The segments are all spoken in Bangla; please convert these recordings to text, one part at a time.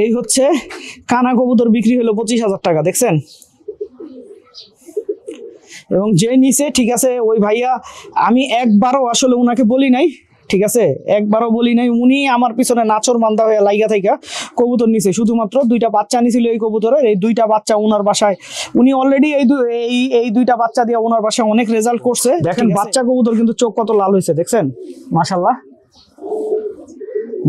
এই হচ্ছে কানা কবুতর বিক্রি হলো 25,000 টাকা, দেখছেন। এবং যে নিচে, ঠিক আছে, ওই ভাইয়া আমি একবারও আসলে উনাকে বলি নাই, ঠিক আছে, একবারও বলি নাই। উনি আমার পিছনে নাচর মান্দা হয়ে লাইগা থাইকা কবুতর নিছে, শুধুমাত্র 2টা বাচ্চা নিছিল এই কবুতরের। এই 2টা বাচ্চা ওনার বাসায় উনি অলরেডি এই 2টা বাচ্চা দিয়ে ওনার বাসায় অনেক রেজাল্ট করছে। দেখেন বাচ্চা কবুতর কিন্তু চোখ কত লাল হয়েছে, দেখছেন, মাশাআল্লাহ।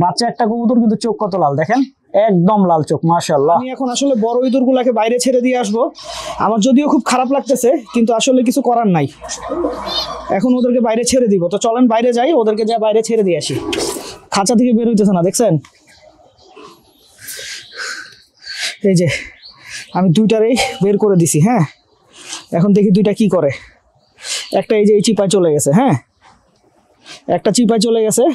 বাচ্চা একটা কবুতর কিন্তু চোখ কত লাল, দেখেন, একদম লাল চোখ, মাশাআল্লাহ। আমি এখন আসলে বড় ইঁদুরগুলাকে বাইরে ছেড়ে দিয়ে আসবো। আমার যদিও খুব খারাপ লাগতেছে, কিন্তু আসলে কিছু করার নাই, এখন ওদেরকে বাইরে ছেড়ে দিব। তো চলেন বাইরে যাই, ওদেরকে যা বাইরে ছেড়ে দিয়ে আসি। খাঁচা থেকে বের হইতেছে না, দেখছেন। এই যে আমি 2টারেই বের করে দিছি। হ্যাঁ, এখন দেখি 2টা কি করে। একটা এই যে এই চিপায় চলে গেছে, হ্যাঁ, একটা চিপায় চলে গেছে,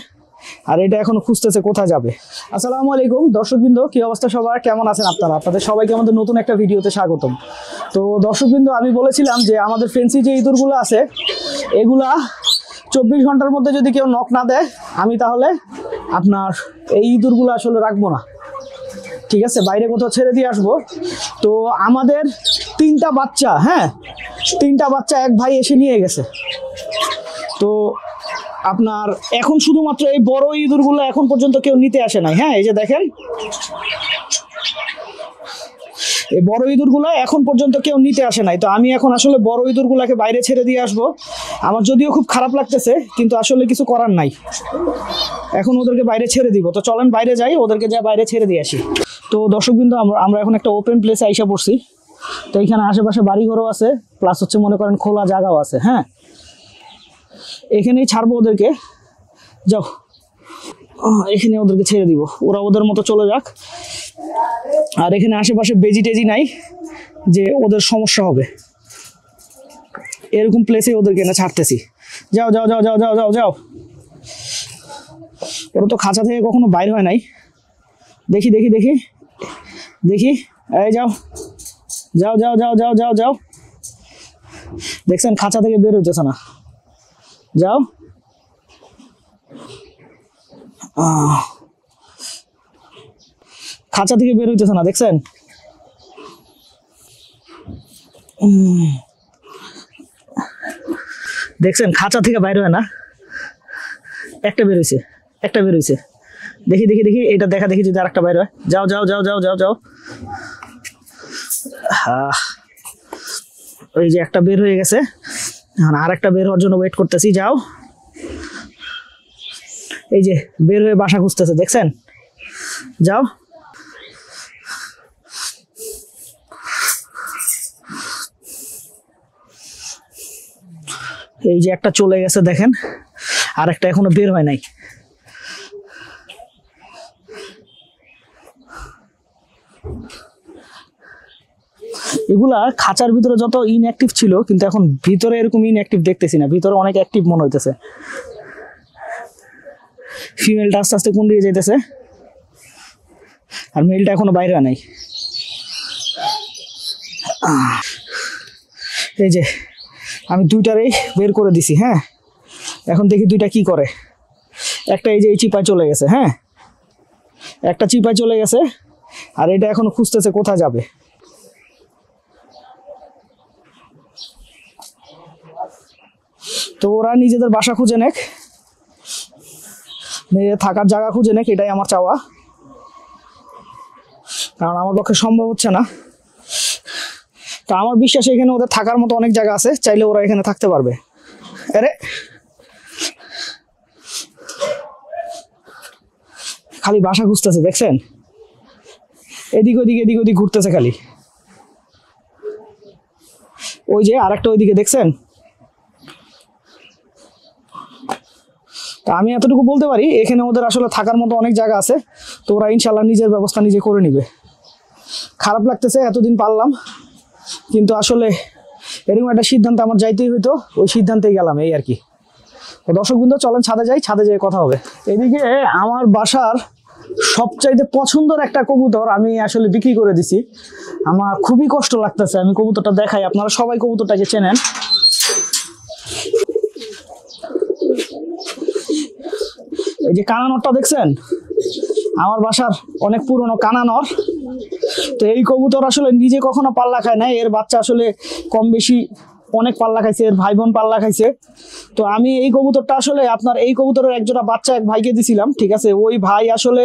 আর এটা এখনো খুঁজতেছে কোথায় যাবে। আসসালামু আলাইকুম দর্শকবৃন্দ, কি অবস্থা সবার, কেমন আছেন আপনারা? আপনাদের সবাইকে আমাদের নতুন একটা ভিডিওতে স্বাগতম। তো দর্শকবৃন্দ, আমি বলেছিলাম যে আমাদের ফেন্সি যে ইঁদুরগুলো আছে এগুলা 24 ঘন্টার মধ্যে যদি কেউ নক না দেয়, আমি তাহলে আপনার এই ইঁদুরগুলো আসলে রাখবো না, ঠিক আছে, বাইরে কোথাও ছেড়ে দিয়ে আসবো। তো আমাদের 3টা বাচ্চা, হ্যাঁ, 3টা বাচ্চা এক ভাই এসে নিয়ে গেছে। তো আপনার এখন শুধুমাত্র এই বড় ইঁদুরগুলো এখন পর্যন্ত কেউ নিতে আসে নাই। হ্যাঁ, এই যে দেখেন, এই বড় ইঁদুরগুলো এখন পর্যন্ত কেউ নিতে আসে নাই। তো আমি এখন আসলে বড় ইঁদুরগুলোকে বাইরে ছেড়ে দিয়ে আসবো। আমার যদিও খুব খারাপ লাগতেছে, কিন্তু আসলে কিছু করার নাই, এখন ওদেরকে বাইরে ছেড়ে দিব। তো চলেন বাইরে যাই, ওদেরকে যা বাইরে ছেড়ে দিয়ে আসি। তো দর্শকবৃন্দ, আমরা এখন একটা ওপেন প্লেসে আইসা পড়ছি। তো এখানে আশেপাশে বাড়িঘরও আছে, প্লাস হচ্ছে মনে করেন খোলা জায়গাও আছে। হ্যাঁ, এখানেই ছাড়বো ওদেরকে, যাও, এখানে ওদেরকে ছেড়ে দিব, ওরা ওদের মতো চলে যাক। আর এখানে আশেপাশে বেজি টেজি নাই যে ওদের সমস্যা হবে, এরকম প্লেসে ওদেরকে এনে ছাড়তেছি। যাও যাও যাও যাও যাও যাও যাও, ওরা তো খাঁচা থেকে কখনো বাইর হয় নাই। দেখি দেখি দেখি দেখি, এই যাও যাও যাও যাও যাও যাও যাও, দেখছেন খাঁচা থেকে বের হইতেছে না, যাও। খাঁচা থেকে বের হইতেছে না, দেখছেন। দেখছেন খাঁচা থেকে বাইর হয় না। একটা বের হয়েছে, একটা বের হয়েছে, দেখি দেখি দেখি, এটা দেখা দেখি যদি আরেকটা বাইর হয়। যাও যাও যাও যাও যাও যাও, ওই যে একটা বের হয়ে গেছে, আর একটা বের হওয়ার জন্য ওয়েট করতেছি। যাও, এই যে বের হয়ে বাসা খুঁজতেছে, দেখছেন, যাও। এই যে একটা চলে গেছে, দেখেন, আর একটা এখনো বের হয় নাই। এগুলা খাঁচার ভিতরে যত ইনঅ্যাক্টিভ ছিল, কিন্তু এখন ভিতরে এরকম ইনঅ্যাক্টিভ দেখতেছি না, ভিতরে অনেক অ্যাক্টিভ মনে হইতেছে। ফিমেলটা আস্তে আস্তে কোন দিকে যাইতেছে, আর মেলটা এখনো বাইরে নাই। এই যে আমি 2টারেই বের করে দিছি। হ্যাঁ, এখন দেখি 2টা কি করে। একটা এই যে এই চিপায় চলে গেছে, হ্যাঁ, একটা চিপায় চলে গেছে, আর এটা এখনো খুঁজতেছে কোথায় যাবে। তো ওরা নিজেদের বাসা খুঁজে নেক, থাকার জায়গা খুঁজে নেক, এটাই আমার চাওয়া, কারণ আমার পক্ষে সম্ভব হচ্ছে না। তা আমার বিশ্বাস এখানে ওদের থাকার মতো অনেক জায়গা আছে, চাইলে ওরা এখানে থাকতে পারবে। আরে খালি বাসা খুঁজতেছে, দেখছেন, এদিক ওদিক এদিক ওদিক ঘুরতেছে খালি। ওই যে আরেকটা ওইদিকে, দেখছেন। তা আমি এতটুকু বলতে পারি, এখানে ওদের আসলে থাকার মতো অনেক জায়গা আছে। তো ওরা ইনশাল্লাহ নিজের ব্যবস্থা নিজে করে নিবে। খারাপ লাগতেছে, এতদিন পারলাম, কিন্তু আসলে এরকম একটা সিদ্ধান্ত আমার যাইতেই হইতো, ওই সিদ্ধান্তেই গেলাম, এই আর কি। তো দর্শকবৃন্দ, চলেন ছাদে যাই, ছাদে যেয়ে কথা হবে। এদিকে আমার বাসার সবচাইতে পছন্দের একটা কবুতর আমি আসলে বিক্রি করে দিছি। আমার খুবই কষ্ট লাগতেছে, আমি কবুতরটা দেখাই, আপনারা সবাই কবুতরটাকে চেনেন। এই যে কানানটা দেখছেন, আমার বাসার অনেক পুরনো কানা নর। তো এই কবুতর আসলে নিজে কখনো পাল্লা খায় না, এর বাচ্চা আসলে কম বেশি অনেক পাল্লা খাইছে, এর ভাই বোন পাল্লা খাইছে। তো আমি এই কবুতরটা আসলে আপনার এই কবুতরের একজোড়া বাচ্চা এক ভাইকে দিছিলাম, ঠিক আছে। ওই ভাই আসলে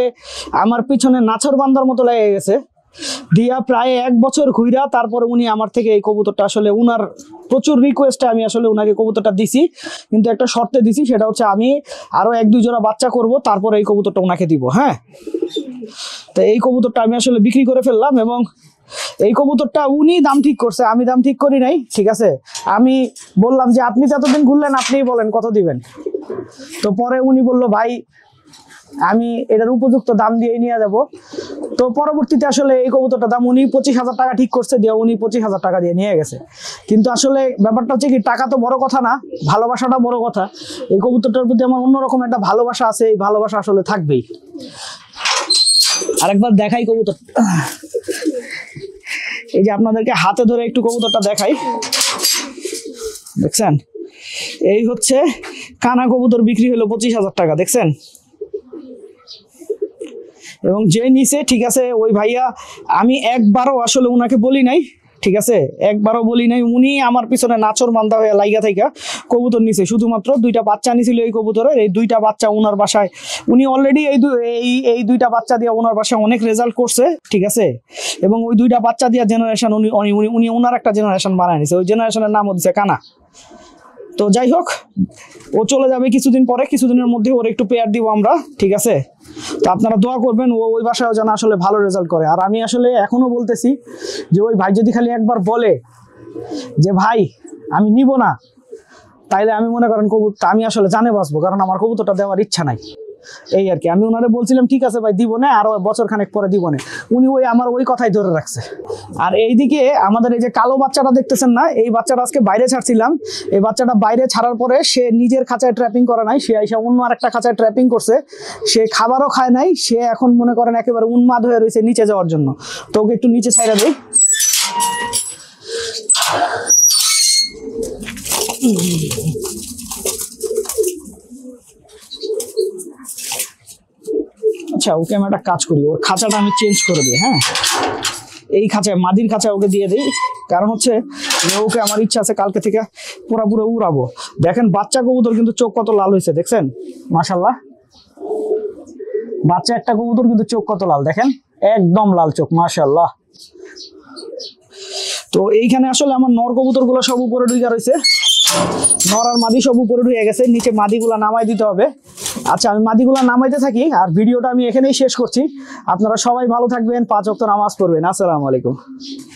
আমার পিছনে নাছর বান্দার মতো লেগে গেছে, দিয়া প্রায় 1 বছর ঘুরা তারপরে উনি আমার থেকে এই কবুতরটা আসলে উনার প্রচুর রিকোয়েস্টে আমি আসলে উনাকে কবুতরটা দিছি, কিন্তু একটা শর্তে দিছি, সেটা হচ্ছে আমি আরো 1-2 জোড়া বাচ্চা করব তারপরে এই কবুতরটা উনাকে দিব। হ্যাঁ, তো এই কবুতরটা আমি আসলে বিক্রি করে ফেললাম, এবং এই কবুতরটা উনি দাম ঠিক করছে, আমি দাম ঠিক করি নাই, ঠিক আছে। আমি বললাম যে আপনি যতদিন ঘুরলেন আপনিই বলেন কত দিবেন। তো পরে উনি বললো ভাই আমি এটার উপযুক্ত দাম দিয়ে নিয়ে যাব। তো পরবর্তীতে আসলে এই কবুতরটার দাম উনি 25,000 টাকা ঠিক করছে, দিয়ে উনি 25,000 টাকা দিয়ে নিয়ে গেছে। কিন্তু আসলে ব্যাপারটা হচ্ছে কি, টাকা তো বড় কথা না, ভালোবাসাটা বড় কথা। এই কবুতরটার প্রতি আমার অন্যরকম একটা ভালোবাসা আছে, এই ভালোবাসা আসলে থাকবেই। আরেকবার দেখাই কবুতর, এই যে আপনাদেরকে হাতে ধরে একটু কবুতরটা দেখাই, দেখছেন? এই হচ্ছে কানা কবুতর, বিক্রি হলো 25,000 টাকা, দেখছেন? এবং যে নিচে, ঠিক আছে, ওই ভাইয়া আমি একবারও আসলে উনাকে বলি নাই, ঠিক আছে, একবারও বলি নাই। উনি আমার পিছনে নাচর মান্দা হয়ে লাইগা থাইকা কবুতর নিছে, শুধুমাত্র 2টা বাচ্চা নিছিল এই কবুতরের। এই 2টা বাচ্চা উনার বাসায় উনি অলরেডি এই 2টা বাচ্চা দিয়ে ওনার বাসায় অনেক রেজাল্ট করছে, ঠিক আছে। এবং ওই 2টা বাচ্চা দিয়ে জেনারেশন উনি ওনার একটা জেনারেশন বানায় নিছে, ওই জেনারেশনের নাম হচ্ছে কানা। তো যাই হোক, ও চলে যাবে কিছুদিন পরে, কিছুদিনের মধ্যে ওর একটু পেয়ার দিব আমরা, ঠিক আছে। তো আপনারা দোয়া করবেন ও ওই বাসায় যেন আসলে ভালো রেজাল্ট করে। আর আমি আসলে এখনো বলতেছি যে ওই ভাই যদি খালি একবার বলে যে ভাই আমি নিব না, তাইলে আমি মনে করেন কবুতর আমি আসলে জানে বাঁচবো, কারণ আমার কবুতরটা দেওয়ার ইচ্ছা নাই, এই আর কি। আমি ওনারে বলছিলাম ঠিক আছে ভাই দিব না, আরো বছর খানেক পরে দিব না, উনি আমার ওই কথাই ধরে রাখছে। আর এইদিকে আমাদের এই যে কালো বাচ্চাটা দেখতেছেন না, এই বাচ্চাটা আজকে বাইরে ছাড়ছিলাম। এই বাচ্চাটা বাইরে ছাড়ার পরে সে নিজের খাঁচায় ট্র্যাপিং করে নাই, সে আইসা অন্য আরেকটা খাঁচায় ট্র্যাপিং করছে। সে খাবারও খায় নাই, সে এখন মনে করেন একেবারে উন্মাদ হয়ে রয়েছে নিচে যাওয়ার জন্য। তো ওকে একটু নিচে ছাইড়া দেই। আচ্ছা, ওকে আমি একটা কাজ করি, ওর খাঁচাটা আমি চেঞ্জ করে দিই। হ্যাঁ, এই খাঁচায়, মাদির খাঁচায় ওকে দিয়ে দিই, কারণ হচ্ছে ওকে আমার ইচ্ছা আছে কালকে থেকে পুরো উড়াবো। দেখেন বাচ্চা কবুতর কিন্তু চোখ কত লাল হয়েছে, দেখছেন? মাশাআল্লাহ, বাচ্চা একটা কবুতর কিন্তু চোখ কত লাল, দেখেন একদম লাল চোখ, মাশাআল্লাহ। তো এইখানে আসলে আমার নর কবুতর গুলো সব উপরে ঢুকে রয়েছে, নর আর মাদি সব উপরে ঢুকে গেছে, নিচে মাদিগুলা নামাই দিতে হবে। আচ্ছা, আমি মাদিগুলা নামাইতে থাকি, আর ভিডিওটা আমি এখানেই শেষ করছি। আপনারা সবাই ভালো থাকবেন, 5 ওয়াক্ত নামাজ পড়বেন। আসসালামু আলাইকুম।